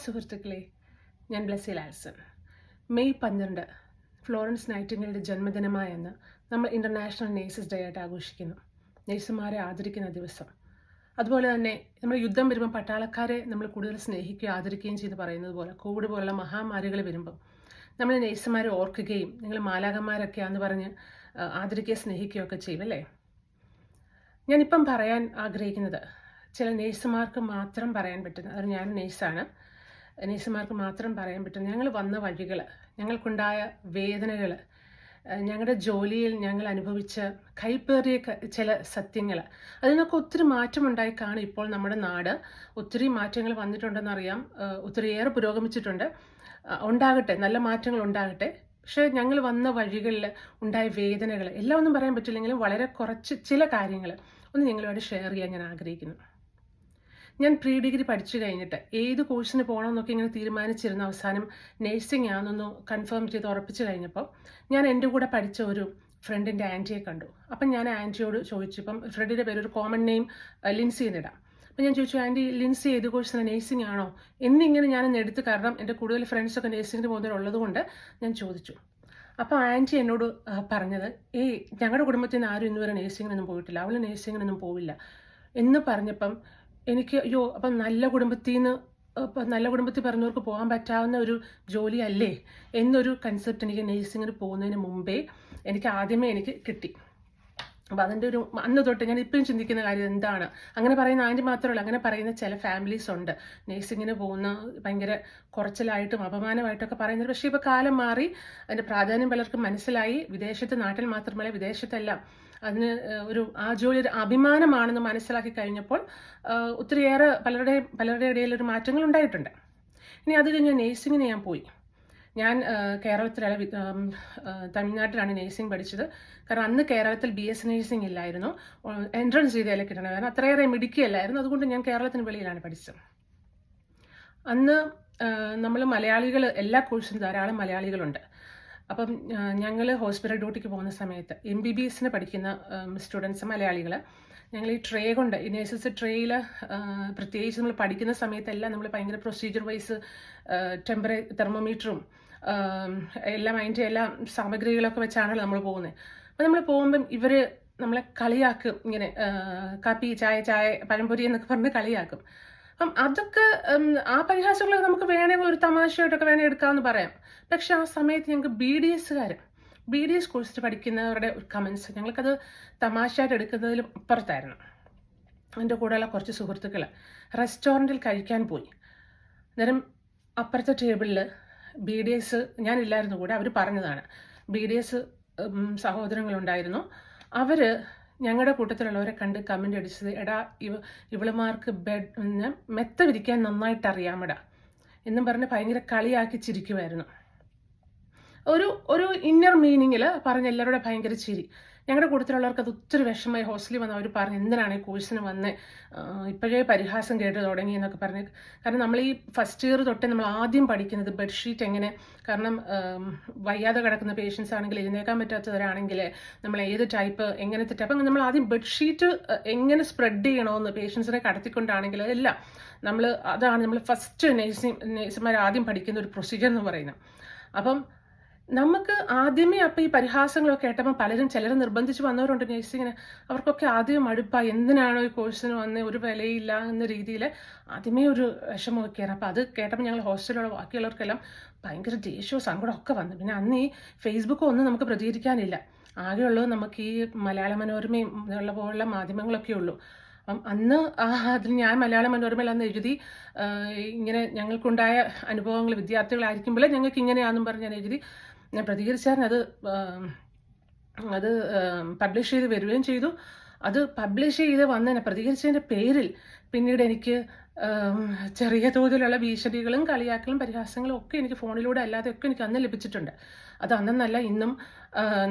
സുഹൃത്തുക്കളെ, ഞാൻ Blessy ലാൽസൺ. May 12 Florence നൈറ്റിംഗേലിൻ്റെ ജന്മദിനമായ അന്ന് നമ്മൾ ഇൻ്റർനാഷണൽ നേഴ്സസ് ഡേ ആയിട്ട് ആഘോഷിക്കുന്നു. നേഴ്സുമാരെ ആദരിക്കുന്ന ദിവസം. അതുപോലെ തന്നെ നമ്മൾ യുദ്ധം വരുമ്പോൾ പട്ടാളക്കാരെ നമ്മൾ കൂടുതൽ സ്നേഹിക്കുകയും ആദരിക്കുകയും ചെയ്ത് പറയുന്നത് പോലെ കോവിഡ് പോലുള്ള മഹാമാരികൾ വരുമ്പം നമ്മൾ നേഴ്സുമാരെ ഓർക്കുകയും നിങ്ങൾ മാലാകന്മാരൊക്കെയാണെന്ന് പറഞ്ഞ് ആദരിക്കുകയും സ്നേഹിക്കുകയൊക്കെ ചെയ്യും അല്ലേ? ഞാനിപ്പം പറയാൻ ആഗ്രഹിക്കുന്നത് ചില നേഴ്സുമാർക്ക് മാത്രം പറയാൻ പറ്റുന്ന, അത് ഞാൻ നേഴ്സാണ്, നേഴ്സുമാർക്ക് മാത്രം പറയാൻ പറ്റും ഞങ്ങൾ വന്ന വഴികൾ, ഞങ്ങൾക്കുണ്ടായ വേദനകൾ, ഞങ്ങളുടെ ജോലിയിൽ ഞങ്ങൾ അനുഭവിച്ച കൈപ്പേറിയ ചില സത്യങ്ങൾ, അതിനൊക്കെ ഒത്തിരി മാറ്റമുണ്ടായി കാണും. ഇപ്പോൾ നമ്മുടെ നാട് ഒത്തിരി മാറ്റങ്ങൾ വന്നിട്ടുണ്ടെന്നറിയാം, ഒത്തിരിയേറെ പുരോഗമിച്ചിട്ടുണ്ട്. ഉണ്ടാകട്ടെ, നല്ല മാറ്റങ്ങൾ ഉണ്ടാകട്ടെ. പക്ഷേ ഞങ്ങൾ വന്ന വഴികളിൽ ഉണ്ടായ വേദനകൾ എല്ലാം ഒന്നും പറയാൻ പറ്റില്ലെങ്കിലും വളരെ കുറച്ച് ചില കാര്യങ്ങൾ ഒന്ന് നിങ്ങളുമായിട്ട് ഷെയർ ചെയ്യാൻ ഞാൻ ആഗ്രഹിക്കുന്നു. ഞാൻ പ്രീ ഡിഗ്രി പഠിച്ചു കഴിഞ്ഞിട്ട് ഏത് കോഴ്സിന് പോകണമെന്നൊക്കെ ഇങ്ങനെ തീരുമാനിച്ചിരുന്ന അവസാനം നേഴ്സിംഗ് ആണെന്നൊന്ന് കൺഫേം ചെയ്ത് ഉറപ്പിച്ച് കഴിഞ്ഞപ്പോൾ ഞാൻ എൻ്റെ കൂടെ പഠിച്ച ഒരു ഫ്രണ്ടിൻ്റെ ആൻറ്റിയെ കണ്ടു. അപ്പം ഞാൻ ആൻറ്റിയോട് ചോദിച്ചു, ഇപ്പം ഫ്രണ്ടിൻ്റെ പേര് ഒരു കോമൺ നെയിം ലിൻസി എന്നിടാം. അപ്പം ഞാൻ ചോദിച്ചു, ആൻറ്റി ലിൻസി ഏത് കോഴ്സിന് നേഴ്സിംഗ് ആണോ എന്നിങ്ങനെ ഞാനൊന്ന് എടുത്ത്, കാരണം എൻ്റെ കൂടുതൽ ഫ്രണ്ട്സൊക്കെ നേഴ്സിംഗിന് പോകുന്നവരുള്ളത് കൊണ്ട് ഞാൻ ചോദിച്ചു. അപ്പോൾ ആൻറ്റി എന്നോട് പറഞ്ഞത്, ഞങ്ങളുടെ കുടുംബത്തിൽ നിന്ന് ആരും ഇന്നുവരെ നേഴ്സിങ്ങിനൊന്നും പോയിട്ടില്ല, അവൾ നേഴ്സിങ്ങിനൊന്നും പോവില്ല എന്ന് പറഞ്ഞപ്പം എനിക്ക് അപ്പം നല്ല കുടുംബത്തിൽ പറഞ്ഞവർക്ക് പോകാൻ പറ്റാവുന്ന ഒരു ജോലി അല്ലേ എന്നൊരു കൺസെപ്റ്റ് എനിക്ക് നേഴ്സിങ്ങിന് പോകുന്നതിന് മുമ്പേ ആദ്യമേ കിട്ടി. അപ്പോൾ അതിൻ്റെ ഒരു അന്ന് തൊട്ട് ഞാൻ ഇപ്പോഴും ചിന്തിക്കുന്ന കാര്യം എന്താണ്, അങ്ങനെ പറയുന്ന ആൻറ്റി മാത്രമല്ല, അങ്ങനെ പറയുന്ന ചില ഫാമിലീസ് ഉണ്ട് നേഴ്സിങ്ങിന് പോകുന്ന ഭയങ്കര കുറച്ചിലായിട്ടും അപമാനമായിട്ടൊക്കെ പറയുന്നത്. പക്ഷേ ഇപ്പോൾ കാലം മാറി, അതിൻ്റെ പ്രാധാന്യം പലർക്കും മനസ്സിലായി. നാട്ടിൽ മാത്രമല്ല വിദേശത്തെല്ലാം അതിന് ആ ജോലി ഒരു അഭിമാനമാണെന്ന് മനസ്സിലാക്കി കഴിഞ്ഞപ്പോൾ ഒത്തിരിയേറെ പലരുടെ ഇടയിൽ ഒരു മാറ്റങ്ങൾ ഉണ്ടായിട്ടുണ്ട്. ഇനി അത് കഴിഞ്ഞ് നേഴ്സിങ്ങിന് ഞാൻ പോയി. ഞാൻ കേരളത്തിലല്ല, തമിഴ്നാട്ടിലാണ് നേഴ്സിംഗ് പഠിച്ചത്. കാരണം അന്ന് കേരളത്തിൽ BS നേഴ്സിംഗ് ഇല്ലായിരുന്നു, എൻട്രൻസ് ചെയ്തല്ലേ കിട്ടണം, കാരണം അത്രയേറെ മിടുക്കിയല്ലായിരുന്നു. അതുകൊണ്ട് ഞാൻ കേരളത്തിന് വെളിയിലാണ് പഠിച്ചത്. അന്ന് നമ്മൾ മലയാളികൾ എല്ലാ കോഴ്സിനും ധാരാളം മലയാളികളുണ്ട്. അപ്പം ഞങ്ങൾ ഹോസ്പിറ്റൽ ഡ്യൂട്ടിക്ക് പോകുന്ന സമയത്ത് MBBSന് പഠിക്കുന്ന സ്റ്റുഡൻസ് മലയാളികൾ, ഞങ്ങൾ ഈ ട്രേ കൊണ്ട്, ഈ നേഴ്സസ് ട്രേയിൽ പ്രത്യേകിച്ച് നമ്മൾ പഠിക്കുന്ന സമയത്തെല്ലാം നമ്മൾ ഭയങ്കര പ്രൊസീജിയർ വൈസ് തെർമോമീറ്ററും എല്ലാം അതിൻ്റെ എല്ലാ സാമഗ്രികളൊക്കെ വെച്ചാണല്ലോ നമ്മൾ പോകുന്നത്. അപ്പോൾ നമ്മൾ പോകുമ്പം ഇവർ നമ്മളെ കളിയാക്കും, ഇങ്ങനെ കാപ്പി ചായ പഴംപൊരി എന്നൊക്കെ പറഞ്ഞ് കളിയാക്കും. അപ്പം അതൊക്കെ ആ പരിഹാസങ്ങളൊക്കെ നമുക്ക് വേണമെങ്കിൽ ഒരു തമാശയായിട്ടൊക്കെ വേണമെങ്കിൽ എടുക്കാമെന്ന് പറയാം. പക്ഷെ ആ സമയത്ത് ഞങ്ങൾക്ക് BDS കോഴ്സിൽ പഠിക്കുന്നവരുടെ കമൻസ് ഞങ്ങൾക്കത് തമാശയായിട്ട് എടുക്കുന്നതിലും അപ്പുറത്തായിരുന്നു. എൻ്റെ കൂടെയുള്ള കുറച്ച് സുഹൃത്തുക്കൾ റെസ്റ്റോറൻറ്റിൽ കഴിക്കാൻ പോയി. അന്നേരം അപ്പുറത്തെ ടേബിളിൽ BDS ഞാനില്ലായിരുന്നു കൂടെ, അവർ പറഞ്ഞതാണ്, BDS സഹോദരങ്ങളുണ്ടായിരുന്നു. അവർ ഞങ്ങളുടെ കൂട്ടത്തിലുള്ളവരെ കണ്ട് കമൻ്റ് അടിച്ചത്, എടാ ഇവളുമാർക്ക് മെത്ത വിരിക്കാൻ നന്നായിട്ട് അറിയാമടാ എന്നും പറഞ്ഞ് ഭയങ്കര കളിയാക്കി ചിരിക്കുമായിരുന്നു. ഒരു ഇന്നർ മീനിങ്ങിൽ പറഞ്ഞ എല്ലാവരുടെ ഭയങ്കര ചിരി. ഞങ്ങളുടെ കൂട്ടത്തിലുള്ളവർക്ക് അത് ഒത്തിരി വിഷമമായി. ഹോസ്റ്റലിൽ വന്ന് അവർ പറഞ്ഞു, എന്തിനാണ് ഈ കോഴ്സിന് വന്ന് ഇപ്പോഴേ പരിഹാസം കേട്ട് തുടങ്ങി എന്നൊക്കെ പറഞ്ഞ്. കാരണം നമ്മൾ ഈ ഫസ്റ്റ് ഇയർ തൊട്ടേ നമ്മൾ ആദ്യം പഠിക്കുന്നത് ബെഡ്ഷീറ്റ് എങ്ങനെ, കാരണം വയ്യാതെ കിടക്കുന്ന പേഷ്യൻസ് ആണെങ്കിൽ, എഴുന്നേക്കാൻ പറ്റാത്തവരാണെങ്കിൽ നമ്മൾ ഏത് ടൈപ്പ് എങ്ങനത്തെ ടൈപ്പ്, അപ്പം നമ്മൾ ആദ്യം ബെഡ്ഷീറ്റ് എങ്ങനെ സ്പ്രെഡ് ചെയ്യണമെന്ന് പേഷ്യൻസിനെ കടത്തിക്കൊണ്ടാണെങ്കിൽ എല്ലാം അതാണ് നമ്മൾ ഫസ്റ്റ് നേഴ്സുമാർ ആദ്യം പഠിക്കുന്ന ഒരു പ്രൊസീജിയർ എന്ന് പറയുന്നത്. അപ്പം നമുക്ക് ആദ്യമേ അപ്പം ഈ പരിഹാസങ്ങളൊക്കെ കേട്ടപ്പോൾ ചിലർ നിർബന്ധിച്ച് വന്നവരുണ്ട് നേഴ്സിങ്ങിന്, അവർക്കൊക്കെ ആദ്യം മടുപ്പായി, എന്തിനാണോ ഈ കോഴ്സിന് വന്ന് ഒരു വിലയില്ല എന്ന രീതിയിൽ ആദ്യമേ ഒരു വിഷമമൊക്കെയാണ്. അപ്പം അത് കേട്ടപ്പോൾ ഞങ്ങൾ ഹോസ്റ്റലിലുള്ള ബാക്കിയുള്ളവർക്കെല്ലാം ഭയങ്കര ദേഷ്യവും സങ്കടവും ഒക്കെ വന്നു. പിന്നെ അന്ന് ഈ ഫേസ്ബുക്ക് ഒന്നും നമുക്ക് പ്രതികരിക്കാനില്ല, ആകെയുള്ളത് നമുക്ക് ഈ മലയാള മനോരമയും ഉള്ള പോലുള്ള മാധ്യമങ്ങളൊക്കെ ഉള്ളൂ. അപ്പം അന്ന് അതിൽ ഞാൻ മലയാള മനോരമയിൽ അന്ന് എഴുതി, ഇങ്ങനെ ഞങ്ങൾക്കുണ്ടായ അനുഭവങ്ങൾ വിദ്യാർത്ഥികളായിരിക്കുമ്പോൾ ഞങ്ങൾക്ക് ഇങ്ങനെയാണെന്നും പറഞ്ഞ് ഞാൻ എഴുതി. ഞാൻ പ്രതികരിച്ചാൽ അത് പബ്ലിഷ് ചെയ്ത് വരികയും ചെയ്തു. അത് പബ്ലിഷ് ചെയ്ത് പ്രതികരിച്ചതിൻ്റെ പേരിൽ പിന്നീട് എനിക്ക് ചെറിയ തോതിലുള്ള ഭീഷണികളും കളിയാക്കലും പരിഹാസങ്ങളും ഒക്കെ എനിക്ക് ഫോണിലൂടെ അല്ലാതെ ഒക്കെ എനിക്ക് അന്ന് ലഭിച്ചിട്ടുണ്ട്. അത് അന്നല്ല ഇന്നും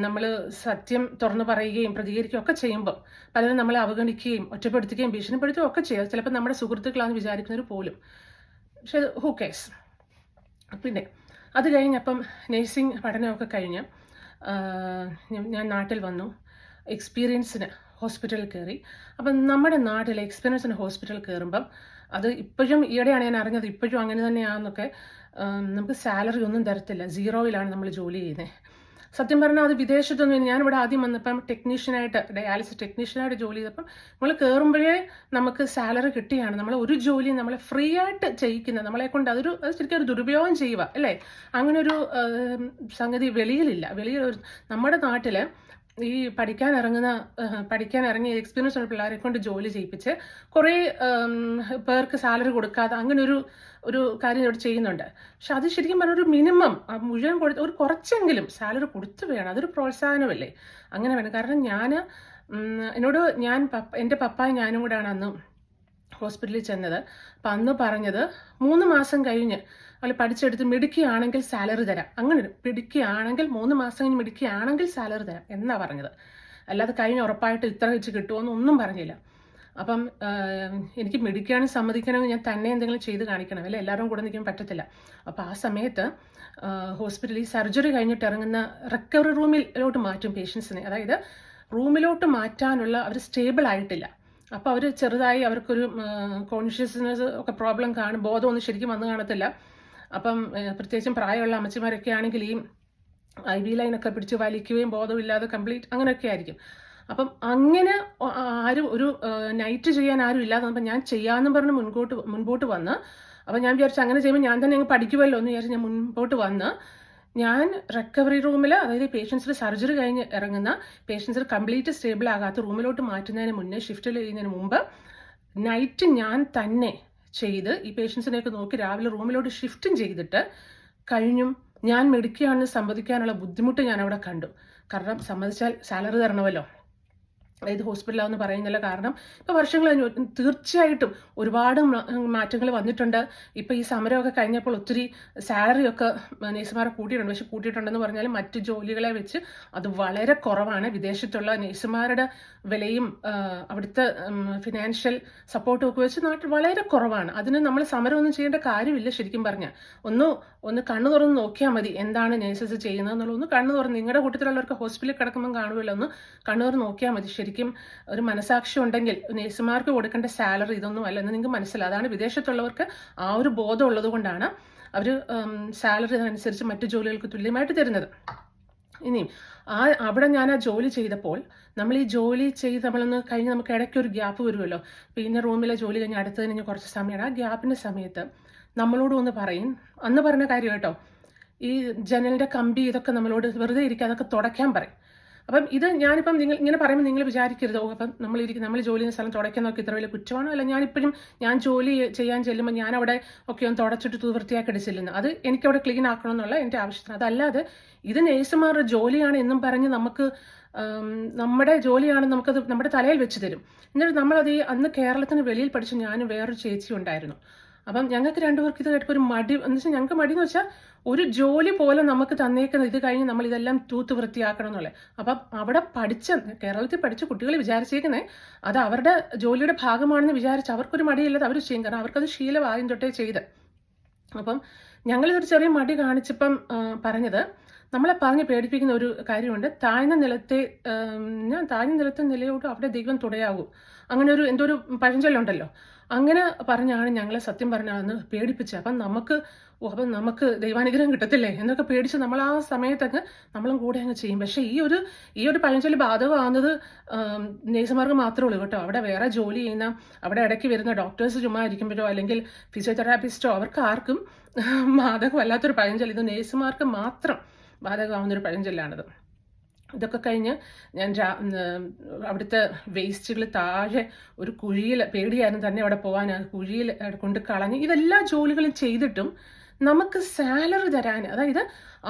നമ്മൾ സത്യം തുറന്നു പറയുകയും പ്രതികരിക്കുകയും ഒക്കെ ചെയ്യുമ്പോൾ പലരും നമ്മളെ അവഗണിക്കുകയും ഒറ്റപ്പെടുത്തുകയും ഭീഷണിപ്പെടുത്തുകയും ഒക്കെ ചെയ്യുക. ചിലപ്പോൾ നമ്മുടെ സുഹൃത്തുക്കളാണെന്ന് വിചാരിക്കുന്നവർ പോലും. പക്ഷെ ഹൂ കേസ്. പിന്നെ അത് കഴിഞ്ഞപ്പം നേഴ്സിംഗ് പഠനമൊക്കെ കഴിഞ്ഞ് ഞാൻ നാട്ടിൽ വന്നു. എക്സ്പീരിയൻസിന് ഹോസ്പിറ്റലിൽ കയറി. അപ്പം നമ്മുടെ നാട്ടിൽ എക്സ്പീരിയൻസിന് ഹോസ്പിറ്റലിൽ കയറുമ്പം അത് ഇപ്പോഴും ഈയിടെയാണ് ഞാൻ അറിഞ്ഞത്, ഇപ്പോഴും അങ്ങനെ തന്നെയാണെന്നൊക്കെ. നമുക്ക് സാലറി ഒന്നും തരത്തില്ല, സീറോയിലാണ് നമ്മൾ ജോലി ചെയ്യുന്നത്. സത്യം പറഞ്ഞാൽ അത് വിദേശത്തൊന്നും, ഞാനിവിടെ ആദ്യം വന്നപ്പം ടെക്നീഷ്യനായിട്ട്, ഡയാലിസിസ് ടെക്നീഷ്യനായിട്ട് ജോലി ചെയ്തപ്പം നമ്മൾ കയറുമ്പോഴേ നമുക്ക് സാലറി കിട്ടിയാണ്. നമ്മൾ ഒരു ജോലി നമ്മളെ ഫ്രീ ആയിട്ട് ചെയ്യിക്കുന്നത്, നമ്മളെ കൊണ്ട് അത് ശരിക്കും ഒരു ദുരുപയോഗം ചെയ്യുക അല്ലേ. അങ്ങനെ ഒരു സംഗതി വെളിയിലില്ല. നമ്മുടെ നാട്ടിൽ ഈ പഠിക്കാൻ ഇറങ്ങിയ എക്സ്പീരിയൻസ് ഉള്ള പിള്ളേരെ കൊണ്ട് ജോലി ചെയ്യിപ്പിച്ച് കുറേ പേർക്ക് സാലറി കൊടുക്കാതെ അങ്ങനെ ഒരു കാര്യം ഇവിടെ ചെയ്യുന്നുണ്ട്. പക്ഷെ അത് ശരിക്കും പറഞ്ഞ ഒരു മിനിമം മുഴുവൻ ഒരു കുറച്ചെങ്കിലും സാലറി കൊടുത്തു വേണം. അതൊരു പ്രോത്സാഹനമല്ലേ, അങ്ങനെ വേണം. കാരണം എൻ്റെ പപ്പായും ഞാനും കൂടെയാണ് അന്ന് ഹോസ്പിറ്റലിൽ ചെന്നത്. അപ്പം അന്ന് പറഞ്ഞത് 3 മാസം കഴിഞ്ഞ് അവൾ പഠിച്ചെടുത്ത് മിടുക്കിയാണെങ്കിൽ സാലറി തരാം. അങ്ങനെ പിടിക്കുകയാണെങ്കിൽ 3 മാസം കഴിഞ്ഞ് മിടുക്കിയാണെങ്കിൽ സാലറി തരാം എന്നാ പറഞ്ഞത്. അല്ലാതെ കഴിഞ്ഞ് ഉറപ്പായിട്ട് ഇത്ര വെച്ച് കിട്ടുമോന്നൊന്നും പറഞ്ഞില്ല. അപ്പം എനിക്ക് മിടുക്കിയാണെങ്കിൽ സമ്മതിക്കണമെങ്കിൽ ഞാൻ തന്നെ എന്തെങ്കിലും ചെയ്ത് കാണിക്കണം, അല്ലെ എല്ലാവരും കൂടെ നിൽക്കാൻ പറ്റത്തില്ല. അപ്പം ആ സമയത്ത് ഹോസ്പിറ്റലിൽ സർജറി കഴിഞ്ഞിട്ട് ഇറങ്ങുന്ന റിക്കവറി റൂമിലോട്ട് മാറ്റും പേഷ്യൻസിനെ. അതായത് റൂമിലോട്ട് മാറ്റാനുള്ള അവർ സ്റ്റേബിൾ ആയിട്ടില്ല. അപ്പോൾ അവർ ചെറുതായി അവർക്കൊരു കോൺഷ്യസ്നെസ് ഒക്കെ പ്രോബ്ലം കാണും, ബോധമൊന്നും ശരിക്കും വന്നു കാണത്തില്ല. അപ്പം പ്രത്യേകിച്ചും പ്രായമുള്ള അമ്മച്ചിമാരൊക്കെ ആണെങ്കിൽ ഈ IV ലൈനൊക്കെ പിടിച്ച് വലിക്കുകയും ബോധമില്ലാതെ കംപ്ലീറ്റ് അങ്ങനെയൊക്കെ ആയിരിക്കും. അപ്പം അങ്ങനെ ആരും ഒരു നൈറ്റ് ചെയ്യാൻ ആരും ഇല്ലാതെ വന്നപ്പോൾ ഞാൻ ചെയ്യാമെന്നും പറഞ്ഞ് മുൻപോട്ട് വന്ന്, അപ്പം ഞാൻ വിചാരിച്ചു അങ്ങനെ ചെയ്യുമ്പോൾ ഞാൻ തന്നെ അങ്ങ് പഠിക്കുമല്ലോ എന്ന് വിചാരിച്ച് ഞാൻ മുൻപോട്ട് വന്ന് ഞാൻ റിക്കവറി റൂമിൽ, അതായത് പേഷ്യൻസിൽ സർജറി കഴിഞ്ഞ് ഇറങ്ങുന്ന പേഷ്യൻസിൽ കംപ്ലീറ്റ് സ്റ്റേബിൾ ആകാത്ത റൂമിലോട്ട് മാറ്റുന്നതിന് മുന്നേ, ഷിഫ്റ്റിൽ ചെയ്യുന്നതിന് മുമ്പ് നൈറ്റ് ഞാൻ തന്നെ ചെയ്ത് ഈ പേഷ്യൻസിനെയൊക്കെ നോക്കി രാവിലെ റൂമിലോട്ട് ഷിഫ്റ്റും ചെയ്തിട്ട് കഴിഞ്ഞും ഞാൻ മെഡിക്കുകയാണെന്ന് സമ്മതിക്കാനുള്ള ബുദ്ധിമുട്ട് ഞാൻ അവിടെ കണ്ടു. കാരണം സമ്മതിച്ചാൽ സാലറി തരണമല്ലോ. അതായത് ഹോസ്പിറ്റലാവെന്ന് പറയുന്നില്ല. കാരണം ഇപ്പോൾ വർഷങ്ങൾ കഴിഞ്ഞു, തീർച്ചയായിട്ടും ഒരുപാട് മാറ്റങ്ങൾ വന്നിട്ടുണ്ട്. ഇപ്പോൾ ഈ സമരമൊക്കെ കഴിഞ്ഞപ്പോൾ ഒത്തിരി സാലറിയൊക്കെ നേഴ്സുമാരെ കൂട്ടിയിട്ടുണ്ട്. പക്ഷെ കൂട്ടിയിട്ടുണ്ടെന്ന് പറഞ്ഞാൽ മറ്റ് ജോലികളെ വെച്ച് അത് വളരെ കുറവാണ്. വിദേശത്തുള്ള നേഴ്സുമാരുടെ വിലയും അവിടുത്തെ ഫിനാൻഷ്യൽ സപ്പോർട്ടും ഒക്കെ വെച്ച് നാട്ടിൽ വളരെ കുറവാണ്. അതിന് നമ്മൾ സമരമൊന്നും ചെയ്യേണ്ട കാര്യമില്ല. ശരിക്കും പറഞ്ഞാൽ ഒന്ന് കണ്ണു തുറന്ന് നോക്കിയാൽ മതി എന്താണ് നേഴ്സസ് ചെയ്യുന്നത് എന്നുള്ളത്. ഒന്ന് കണ്ണു തുറന്ന്, നിങ്ങളുടെ കൂട്ടത്തിലുള്ളവർക്ക് ഹോസ്പിറ്റലിൽ കിടക്കുമ്പോൾ കാണുമല്ലോ, ഒന്ന് കണ്ണു തുറന്ന് നോക്കിയാൽ മതി. ശരിക്കും ഒരു മനസാക്ഷി ഉണ്ടെങ്കിൽ നേഴ്സുമാർക്ക് കൊടുക്കേണ്ട സാലറി ഇതൊന്നും അല്ല എന്ന് നിങ്ങൾക്ക് മനസ്സിലാവും. അതാണ് വിദേശത്തുള്ളവർക്ക് ആ ഒരു ബോധം ഉള്ളത് കൊണ്ടാണ് അവർ സാലറി അനുസരിച്ച് മറ്റു ജോലികൾക്ക് തുല്യമായിട്ട് തരുന്നത്. ഇനിയും അവിടെ ഞാൻ ആ ജോലി ചെയ്തപ്പോൾ, നമ്മൾ ഈ ജോലി ചെയ്ത് നമ്മളൊന്ന് കഴിഞ്ഞ് നമുക്ക് ഇടയ്ക്ക് ഒരു ഗ്യാപ്പ് വരുമല്ലോ. പിന്നെ റൂമിലെ ജോലി കഴിഞ്ഞ് അടുത്തതിന് കഴിഞ്ഞ് കുറച്ച് സമയമാണ്. ആ ഗ്യാപ്പിൻ്റെ സമയത്ത് നമ്മളോട് ഒന്ന് പറയും, അന്ന് പറഞ്ഞ കാര്യം കേട്ടോ, ഈ ജനലിൻ്റെ കമ്പി ഇതൊക്കെ നമ്മളോട് വെറുതെ ഇരിക്കുക, അതൊക്കെ തുടയ്ക്കാൻ പറയും. അപ്പം ഇത് ഞാനിപ്പം ഇങ്ങനെ പറയുമ്പോൾ നിങ്ങൾ വിചാരിക്കരുത്, അപ്പം നമ്മൾ ജോലി ചെയ്യുന്ന സ്ഥലം തുടയ്ക്കാൻ നോക്കി ഇത്ര വലിയ കുറ്റമാണോ. അല്ല, ഞാൻ ജോലി ചെയ്യാൻ ചെല്ലുമ്പോൾ ഞാൻ അവിടെ ഒക്കെ ഒന്ന് തുടച്ചിട്ട് വൃത്തിയാക്കി ചെല്ലുന്നത്, അത് എനിക്കവിടെ ക്ലീൻ ആക്കണം എന്നുള്ള എൻ്റെ ആവശ്യത്തിന്. അതല്ലാതെ ഇത് നേഴ്സുമാരുടെ ജോലിയാണ് എന്നും പറഞ്ഞ് നമുക്ക് നമ്മുടെ ജോലിയാണ് നമുക്കത് നമ്മുടെ തലയിൽ വെച്ച് തരും. എന്നിട്ട് നമ്മളത് അന്ന് കേരളത്തിന് വെളിയിൽ പഠിച്ച ഞാനും വേറൊരു ചേച്ചി ഉണ്ടായിരുന്നു. അപ്പം ഞങ്ങൾക്ക് രണ്ടുപേർക്ക് ഇത് കേട്ടപ്പോൾ ഒരു മടി എന്ന് വെച്ചാൽ, ഞങ്ങൾക്ക് മടി എന്ന് വെച്ചാൽ ഒരു ജോലി പോലെ നമുക്ക് തന്നേക്കുന്നത് ഇത് കഴിഞ്ഞ് നമ്മൾ ഇതെല്ലാം തൂത്ത് വൃത്തിയാക്കണം എന്നുള്ളത്. അപ്പം അവിടെ കേരളത്തിൽ പഠിച്ച കുട്ടികൾ വിചാരിച്ചേക്കുന്നത് അത് അവരുടെ ജോലിയുടെ ഭാഗമാണെന്ന് വിചാരിച്ച് അവർക്കൊരു മടിയില്ലാതെ അവർ ചെയ്യും. കാരണം അവർക്കത് ശീലമായും തൊട്ടേ ചെയ്ത്. അപ്പം ഞങ്ങളിതൊരു ചെറിയ മടി കാണിച്ചപ്പം പറഞ്ഞത്, നമ്മളെ പറഞ്ഞ് പേടിപ്പിക്കുന്ന ഒരു കാര്യമുണ്ട്, താഴ്ന്ന നിലത്തെ നിലയോട്ട് അവിടെ ദൈവം തുടയാകൂ, അങ്ങനെ എന്തോ ഒരു പഴഞ്ചൊല്ലുണ്ടല്ലോ. അങ്ങനെ പറഞ്ഞാണ് ഞങ്ങളെ സത്യം പറഞ്ഞാന്ന് പേടിപ്പിച്ചത്. അപ്പം നമുക്ക് ദൈവാനുഗ്രഹം കിട്ടത്തില്ലേ എന്നൊക്കെ പേടിച്ച് നമ്മൾ ആ സമയത്തൊക്കെ നമ്മളും കൂടെ അങ്ങ് ചെയ്യും. പക്ഷേ ഈ ഒരു പഴഞ്ചൊല്ല് ബാധകമാകുന്നത് നേഴ്സുമാർക്ക് മാത്രമേ ഉള്ളൂ കേട്ടോ. അവിടെ വേറെ ജോലി ചെയ്യുന്ന, അവിടെ ഇടയ്ക്ക് വരുന്ന ഡോക്ടേഴ്സ് ചുമ്മാ ഇരിക്കുമ്പോഴോ അല്ലെങ്കിൽ ഫിസിയോതെറാപ്പിസ്റ്റോ അവർക്ക് ആർക്കും ബാധകമല്ലാത്തൊരു പഴഞ്ചൊല്ല്. ഇത് നേഴ്സുമാർക്ക് മാത്രം ബാധകമാവുന്നൊരു പഴഞ്ചൊല്ലാണിത്. ഇതൊക്കെ കഴിഞ്ഞ് ഞാൻ അവിടുത്തെ വേസ്റ്റുകൾ താഴെ ഒരു കുഴിയിൽ, പേടിയായിരുന്നു തന്നെ അവിടെ പോകാൻ, കുഴിയിൽ കൊണ്ട് കളഞ്ഞ് ഇതെല്ലാ ജോലികളും ചെയ്തിട്ടും നമുക്ക് സാലറി തരാൻ, അതായത്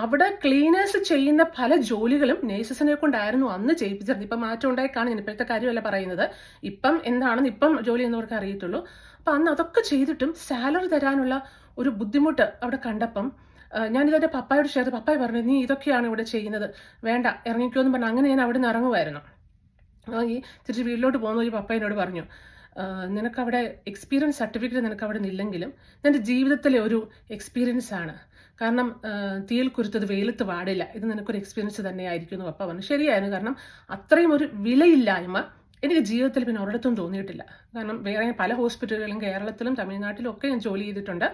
അവിടെ ക്ലീനേഴ്സ് ചെയ്യുന്ന പല ജോലികളും നേഴ്സസിനെ കൊണ്ടായിരുന്നു അന്ന് ചെയ്യിപ്പിച്ചത്. ഇപ്പം മാറ്റം ഉണ്ടായി കാണും, ഇപ്പോഴത്തെ കാര്യമല്ല പറയുന്നത്, ഇപ്പം എന്താണെന്ന് ഇപ്പം ജോലി ചെയ്യുന്നവർക്ക് അറിയത്തുള്ളൂ. അപ്പം അന്ന് അതൊക്കെ ചെയ്തിട്ടും സാലറി തരാനുള്ള ഒരു ബുദ്ധിമുട്ട് അവിടെ കണ്ടപ്പം ഞാനിതെൻ്റെ പപ്പായോട് ഷെയർ ചെയ്തു. പപ്പായ പറഞ്ഞു, നീ ഇതൊക്കെയാണ് ഇവിടെ ചെയ്യുന്നത്, വേണ്ട ഇറങ്ങിക്കോ എന്ന് പറഞ്ഞു. അങ്ങനെ ഞാൻ അവിടെ നിന്ന് ഇറങ്ങുമായിരുന്നു. ഈ തിരിച്ച് വീട്ടിലോട്ട് പോകുന്ന ഒരു പപ്പയനോട് പറഞ്ഞു, നിനക്കവിടെ എക്സ്പീരിയൻസ് സർട്ടിഫിക്കറ്റ് നിനക്ക് അവിടെ നിന്നില്ലെങ്കിലും നിൻ്റെ ജീവിതത്തിലെ ഒരു എക്സ്പീരിയൻസ് ആണ്. കാരണം തീയിൽ കുരുത്തത് വെയിലത്ത് വാടില്ല, ഇത് നിനക്കൊരു എക്സ്പീരിയൻസ് തന്നെയായിരിക്കും എന്ന് പപ്പ പറഞ്ഞു. ശരിയായിരുന്നു. കാരണം അത്രയും ഒരു വിലയില്ലായ്മ എനിക്ക് ജീവിതത്തിൽ പിന്നെ ഒരിടത്തും തോന്നിയിട്ടില്ല. കാരണം വേറെ പല ഹോസ്പിറ്റലുകളിലും കേരളത്തിലും തമിഴ്നാട്ടിലും ഒക്കെ ഞാൻ ജോലി ചെയ്തിട്ടുണ്ട്.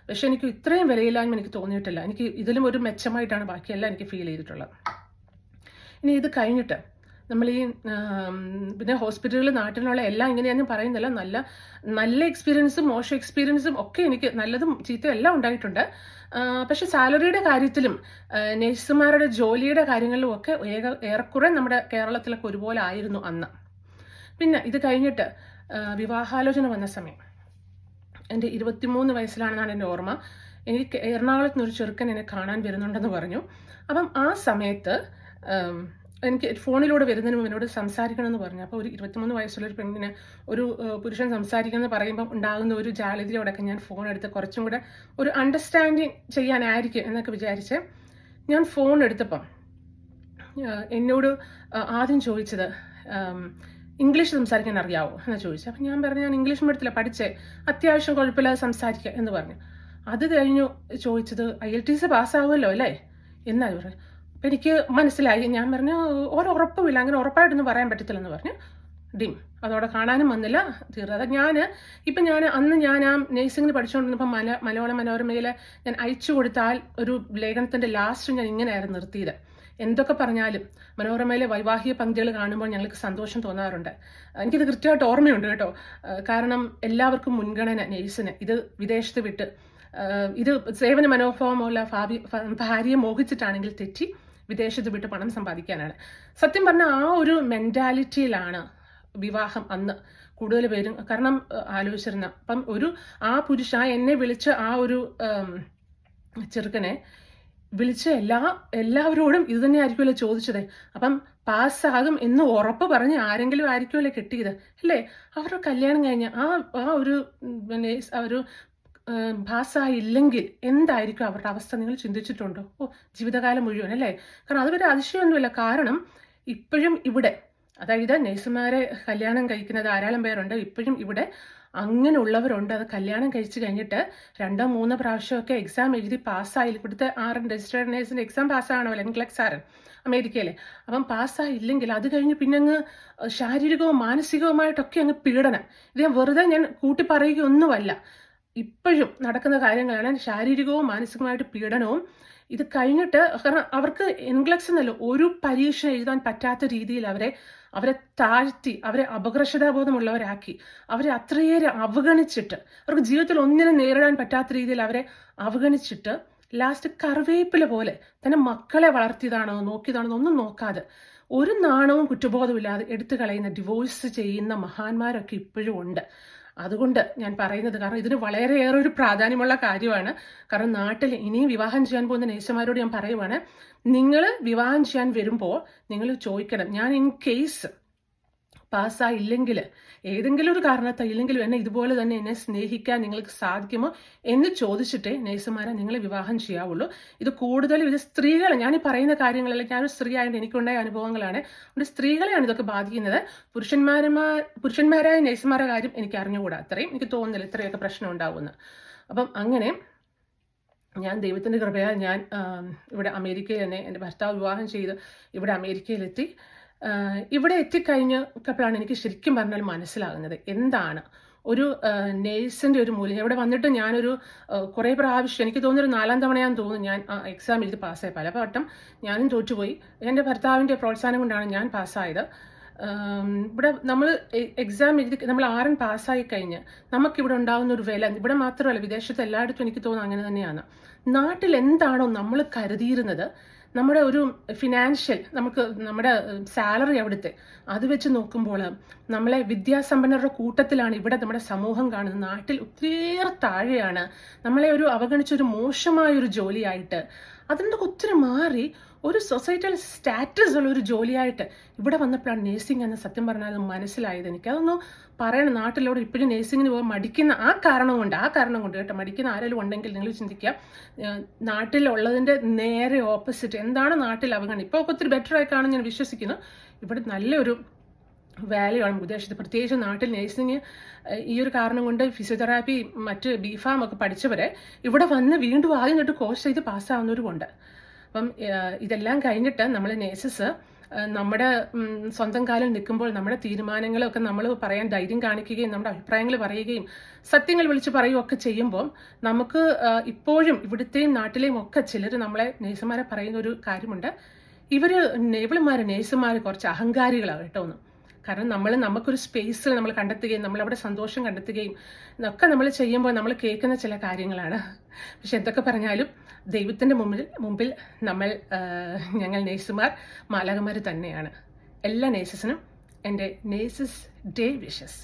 പക്ഷെ എനിക്ക് ഇത്രയും വിലയില്ലായ്മ എനിക്ക് തോന്നിയിട്ടില്ല. എനിക്ക് ഇതിലും ഒരു മെച്ചമായിട്ടാണ് ബാക്കിയെല്ലാം എനിക്ക് ഫീൽ ചെയ്തിട്ടുള്ളത്. ഇനി ഇത് കഴിഞ്ഞിട്ട് നമ്മൾ ഈ പിന്നെ ഹോസ്പിറ്റലുകൾ നാട്ടിലുള്ള എല്ലാം ഇങ്ങനെയൊന്നും പറയുന്നില്ല. നല്ല നല്ല എക്സ്പീരിയൻസും മോശം എക്സ്പീരിയൻസും ഒക്കെ എനിക്ക് നല്ലതും ചീത്തയും എല്ലാം ഉണ്ടായിട്ടുണ്ട്. പക്ഷെ സാലറിയുടെ കാര്യത്തിലും നഴ്സുമാരുടെ ജോലിയുടെ കാര്യങ്ങളിലും ഒക്കെ ഏറെക്കുറെ നമ്മുടെ കേരളത്തിലൊക്കെ ഒരുപോലെ ആയിരുന്നു അന്ന്. പിന്നെ ഇത് കഴിഞ്ഞിട്ട് വിവാഹാലോചന വന്ന സമയം എൻ്റെ 23 വയസ്സിലാണെന്നാണ് എൻ്റെ ഓർമ്മ. എനിക്ക് എറണാകുളത്ത് നിന്നൊരു ചെറുക്കൻ എന്നെ കാണാൻ വരുന്നുണ്ടെന്ന് പറഞ്ഞു. അപ്പം ആ സമയത്ത് എനിക്ക് ഫോണിലൂടെ വരുന്നതിന് മുമ്പ് എന്നോട് സംസാരിക്കണമെന്ന് പറഞ്ഞു. അപ്പോൾ ഒരു 23 വയസ്സുള്ളൊരു പെണ്ണിന് ഒരു പുരുഷൻ സംസാരിക്കണമെന്ന് പറയുമ്പോൾ ഉണ്ടാകുന്ന ഒരു ജാള്യതയോടൊക്കെ ഞാൻ ഫോൺ എടുത്ത് കുറച്ചും കൂടെ ഒരു അണ്ടർസ്റ്റാൻഡിങ് ചെയ്യാനായിരിക്കും എന്നൊക്കെ വിചാരിച്ച് ഞാൻ ഫോൺ എടുത്തപ്പം എന്നോട് ആദ്യം ചോദിച്ചത് ഇംഗ്ലീഷ് സംസാരിക്കാൻ അറിയാവോ എന്ന് ചോദിച്ചു. അപ്പം ഞാൻ പറഞ്ഞു ഞാൻ ഇംഗ്ലീഷ് മീഡിയത്തിലാണ് പഠിച്ചേ, അത്യാവശ്യം കുഴപ്പമില്ലാതെ സംസാരിക്കുക എന്ന് പറഞ്ഞു. അത് കഴിഞ്ഞു ചോദിച്ചത് IELTS പാസ്സാവുമല്ലോ അല്ലേ എന്നായി പറഞ്ഞു. അപ്പം എനിക്ക് മനസ്സിലായി. ഞാൻ പറഞ്ഞു ഉറപ്പുമില്ല, അങ്ങനെ ഉറപ്പായിട്ടൊന്നും പറയാൻ പറ്റത്തില്ലെന്ന് പറഞ്ഞു. ഡിം അതോടെ കാണാനും വന്നില്ല, തീർന്നത്. ഞാൻ അന്ന് ആ നേഴ്സിങ്ങിന് പഠിച്ചുകൊണ്ടിരുന്നപ്പോൾ മലയാള മനോരമയിൽ ഞാൻ അയച്ചു കൊടുത്താൽ ഒരു ലേഖനത്തിൻ്റെ ലാസ്റ്റ് ഞാൻ ഇങ്ങനെയായിരുന്നു നിർത്തിയത്. എന്തൊക്കെ പറഞ്ഞാലും മനോരമയിലെ വൈവാഹിക പങ്ക്തികൾ കാണുമ്പോൾ ഞങ്ങൾക്ക് സന്തോഷം തോന്നാറുണ്ട്. എനിക്കിത് കൃത്യമായിട്ട് ഓർമ്മയുണ്ട് കേട്ടോ. കാരണം എല്ലാവർക്കും മുൻഗണന നേഴ്സിന്. ഇത് വിദേശത്ത് വിട്ട് ഇത് സേവന മനോഭാവമുള്ള ഭാര്യയെ മോഹിച്ചിട്ടാണെങ്കിൽ തെറ്റി വിദേശത്ത് വിട്ട് പണം സമ്പാദിക്കാനാണ്. സത്യം പറഞ്ഞാൽ ആ ഒരു മെന്റാലിറ്റിയിലാണ് വിവാഹം അന്ന് കൂടുതൽ പേരും കാരണം ആലോചിച്ചിരുന്ന. അപ്പം ആ പുരുഷ എന്നെ വിളിച്ച ആ ഒരു ചെറുക്കനെ വിളിച്ച എല്ലാവരോടും ഇത് തന്നെ ആയിരിക്കുമല്ലോ ചോദിച്ചത്. അപ്പം പാസ്സാകും എന്ന് ഉറപ്പ് പറഞ്ഞ് ആരെങ്കിലും ആയിരിക്കുമല്ലോ കെട്ടിയത് അല്ലേ? അവരുടെ കല്യാണം കഴിഞ്ഞ ഒരു പാസ്സായില്ലെങ്കിൽ എന്തായിരിക്കും അവരുടെ അവസ്ഥ നിങ്ങൾ ചിന്തിച്ചിട്ടുണ്ടോ? ജീവിതകാലം മുഴുവൻ അല്ലേ? കാരണം അതൊരു അതിശയമൊന്നുമില്ല. കാരണം ഇപ്പോഴും ഇവിടെ, അതായത് നഴ്സുമാരെ കല്യാണം കഴിക്കുന്നത് ധാരാളം പേരുണ്ട്. ഇപ്പോഴും ഇവിടെ അങ്ങനെയുള്ളവരുണ്ട്. അത് കല്യാണം കഴിച്ചു കഴിഞ്ഞിട്ട് 2-3 പ്രാവശ്യമൊക്കെ എക്സാം എഴുതി പാസ്സായി. ഇവിടുത്തെ രജിസ്റ്റേർഡ് നേഴ്സിന്റെ എക്സാം പാസ്സാകണമല്ലോ, NCLEX അമേരിക്കയിലെ. അപ്പം പാസ്സായില്ലെങ്കിൽ അത് കഴിഞ്ഞ് പിന്നെ അങ്ങ് ശാരീരികവും മാനസികവുമായിട്ടൊക്കെ അങ്ങ് പീഡനം. ഇത് വെറുതെ ഞാൻ കൂട്ടി പറയുകയൊന്നുമല്ല, ഇപ്പോഴും നടക്കുന്ന കാര്യങ്ങളാണ്. ശാരീരികവും മാനസികമായിട്ട് പീഡനവും. ഇത് കഴിഞ്ഞിട്ട് കാരണം അവർക്ക് NCLEX എന്നല്ല ഒരു പരീക്ഷ എഴുതാൻ പറ്റാത്ത രീതിയിൽ അവരെ താഴ്ത്തി, അവരെ അപകർഷതാബോധമുള്ളവരാക്കി, അവരെ അത്രയേറെ അവഗണിച്ചിട്ട്, അവർക്ക് ജീവിതത്തിൽ ഒന്നിനും നേരിടാൻ പറ്റാത്ത രീതിയിൽ അവരെ അവഗണിച്ചിട്ട് ലാസ്റ്റ് കറിവേപ്പില പോലെ തന്നെ മക്കളെ വളർത്തിയതാണോ നോക്കിയതാണോ ഒന്നും നോക്കാതെ ഒരു നാണവും കുറ്റബോധവും ഇല്ലാതെ എടുത്തു കളയുന്ന, ഡിവോഴ്സ് ചെയ്യുന്ന മഹാന്മാരൊക്കെ ഇപ്പോഴും ഉണ്ട്. അതുകൊണ്ട് ഞാൻ പറയുന്നത്, കാരണം ഇതിന് വളരെയേറെ ഒരു പ്രാധാന്യമുള്ള കാര്യമാണ്. കാരണം നാട്ടിൽ ഇനിയും വിവാഹം ചെയ്യാൻ പോകുന്ന നേഴ്സുമാരോട് ഞാൻ പറയുവാണ്, നിങ്ങൾ വിവാഹം ചെയ്യാൻ വരുമ്പോൾ നിങ്ങൾ ചോദിക്കണം, ഞാൻ ഇൻ കേസ് പാസ്സായില്ലെങ്കിൽ, ഏതെങ്കിലും ഒരു കാരണത്തായില്ലെങ്കിലും എന്നെ ഇതുപോലെ തന്നെ എന്നെ സ്നേഹിക്കാൻ നിങ്ങൾക്ക് സാധിക്കുമോ എന്ന് ചോദിച്ചിട്ടേ നേഴ്സുമാരെ നിങ്ങൾ വിവാഹം ചെയ്യാവുള്ളൂ. ഇത് കൂടുതലും ഇത് സ്ത്രീകളെ, ഞാൻ ഈ പറയുന്ന കാര്യങ്ങളെല്ലാം ഞാനൊരു സ്ത്രീ ആയതുകൊണ്ട് എനിക്കുണ്ടായ അനുഭവങ്ങളാണ്. അതുകൊണ്ട് സ്ത്രീകളെയാണ് ഇതൊക്കെ ബാധിക്കുന്നത്. പുരുഷന്മാരായ നേഴ്സുമാരുടെ കാര്യം എനിക്ക് അറിഞ്ഞുകൂടാ. അത്രയും എനിക്ക് തോന്നുന്നില്ല ഇത്രയൊക്കെ പ്രശ്നം ഉണ്ടാവുമെന്ന്. അപ്പം അങ്ങനെ ഞാൻ ദൈവത്തിൻ്റെ കൃപയാൽ ഞാൻ ഇവിടെ അമേരിക്കയിൽ തന്നെ എൻ്റെ ഭർത്താവ് വിവാഹം ചെയ്ത് ഇവിടെ അമേരിക്കയിലെത്തി. ഇവിടെ എത്തിക്കഴിഞ്ഞപ്പോഴാണ് എനിക്ക് ശരിക്കും പറഞ്ഞാൽ മനസ്സിലാകുന്നത് എന്താണ് ഒരു നേഴ്സിൻ്റെ ഒരു മൂല്യം. ഇവിടെ വന്നിട്ട് ഞാനൊരു കുറേ പ്രാവശ്യം, എനിക്ക് തോന്നുന്നൊരു 4ാം തവണയാണെന്ന് തോന്നുന്നു ഞാൻ എക്സാം എഴുതി പാസ്സായി. പല വട്ടം ഞാനും തോറ്റുപോയി. എൻ്റെ ഭർത്താവിൻ്റെ പ്രോത്സാഹനം കൊണ്ടാണ് ഞാൻ പാസ്സായത്. ഇവിടെ നമ്മൾ എക്സാം എഴുതി നമ്മൾ RN പാസ്സായി കഴിഞ്ഞ് നമുക്കിവിടെ ഉണ്ടാകുന്ന ഒരു വില, ഇവിടെ മാത്രമല്ല വിദേശത്ത് എല്ലായിടത്തും എനിക്ക് തോന്നുന്നു അങ്ങനെ തന്നെയാണ്. നാട്ടിൽ എന്താണോ നമ്മൾ കരുതിയിരുന്നത്, നമ്മുടെ ഒരു ഫിനാൻഷ്യൽ നമ്മുടെ സാലറി അവിടുത്തെ അത് വെച്ച് നോക്കുമ്പോൾ നമ്മളെ വിദ്യാസമ്പന്നരുടെ കൂട്ടത്തിലാണ് ഇവിടെ നമ്മുടെ സമൂഹം കാണുന്നത്. നാട്ടിൽ ഒത്തിരിയേറെ താഴെയാണ്. നമ്മളെ ഒരു അവഗണിച്ചൊരു മോശമായൊരു ജോലിയായിട്ട്, അതിൻ്റെ ഒത്തിരി മാറി ഒരു സൊസൈറ്റിയിൽ സ്റ്റാറ്റസ് ഉള്ള ഒരു ജോലിയായിട്ട് ഇവിടെ വന്നപ്പോഴാണ് നേഴ്സിംഗ് എന്ന് സത്യം പറഞ്ഞാൽ മനസ്സിലായത്. എനിക്കതൊന്നും പറയണം. നാട്ടിലൂടെ ഇപ്പോഴും നേഴ്സിങ്ങിന് പോകാൻ മടിക്കുന്ന ആ കാരണം കൊണ്ട് കേട്ടോ, മടിക്കുന്ന ആരെങ്കിലും ഉണ്ടെങ്കിൽ നിങ്ങൾ ചിന്തിക്കുക, നാട്ടിലുള്ളതിൻ്റെ നേരെ ഓപ്പോസിറ്റ് എന്താണ് നാട്ടിൽ അവഗണന. ഇപ്പോൾ ഒത്തിരി ബെറ്റർ ആയി കാണും ഞാൻ വിശ്വസിക്കുന്നു. ഇവിടെ നല്ലൊരു വാല്യൂ ആണ് വിദേശത്ത്, പ്രത്യേകിച്ച് നാട്ടിൽ നേഴ്സിങ് ഈ ഒരു കാരണം കൊണ്ട് ഫിസിയോതെറാപ്പി മറ്റ് BPharm ഒക്കെ പഠിച്ചവരെ ഇവിടെ വന്ന് വീണ്ടും ആദ്യം തൊട്ട് കോഴ്സ് ചെയ്ത് പാസ്സാവുന്നവരുമുണ്ട്. അപ്പം ഇതെല്ലാം കഴിഞ്ഞിട്ട് നമ്മൾ നേഴ്സസ് നമ്മുടെ സ്വന്തം കാലിൽ നിൽക്കുമ്പോൾ നമ്മുടെ തീരുമാനങ്ങളൊക്കെ നമ്മൾ പറയാൻ ധൈര്യം കാണിക്കുകയും നമ്മുടെ അഭിപ്രായങ്ങൾ പറയുകയും സത്യങ്ങൾ വിളിച്ച് പറയുകയൊക്കെ ചെയ്യുമ്പോൾ നമുക്ക് ഇപ്പോഴും ഇവിടുത്തെയും നാട്ടിലെയും ഒക്കെ ചിലർ നമ്മളെ നേഴ്സുമാരെ പറയുന്ന ഒരു കാര്യമുണ്ട്, ഇവളുമാർ നേഴ്സുമാർ കുറച്ച് അഹങ്കാരികളാണ് കേട്ടോ എന്ന്. കാരണം നമുക്കൊരു സ്പേസിൽ നമ്മൾ കണ്ടെത്തുകയും നമ്മളവിടെ സന്തോഷം കണ്ടെത്തുകയും ഒക്കെ നമ്മൾ ചെയ്യുമ്പോൾ നമ്മൾ കേൾക്കുന്ന ചില കാര്യങ്ങളാണ്. പക്ഷെ എന്തൊക്കെ പറഞ്ഞാലും ദൈവത്തിൻ്റെ മുമ്പിൽ ഞങ്ങൾ നേഴ്സുമാർ മാലാഖമാർ തന്നെയാണ്. എല്ലാ നേഴ്സസിനും എൻ്റെ നേഴ്സസ് ഡേ വിഷസ്.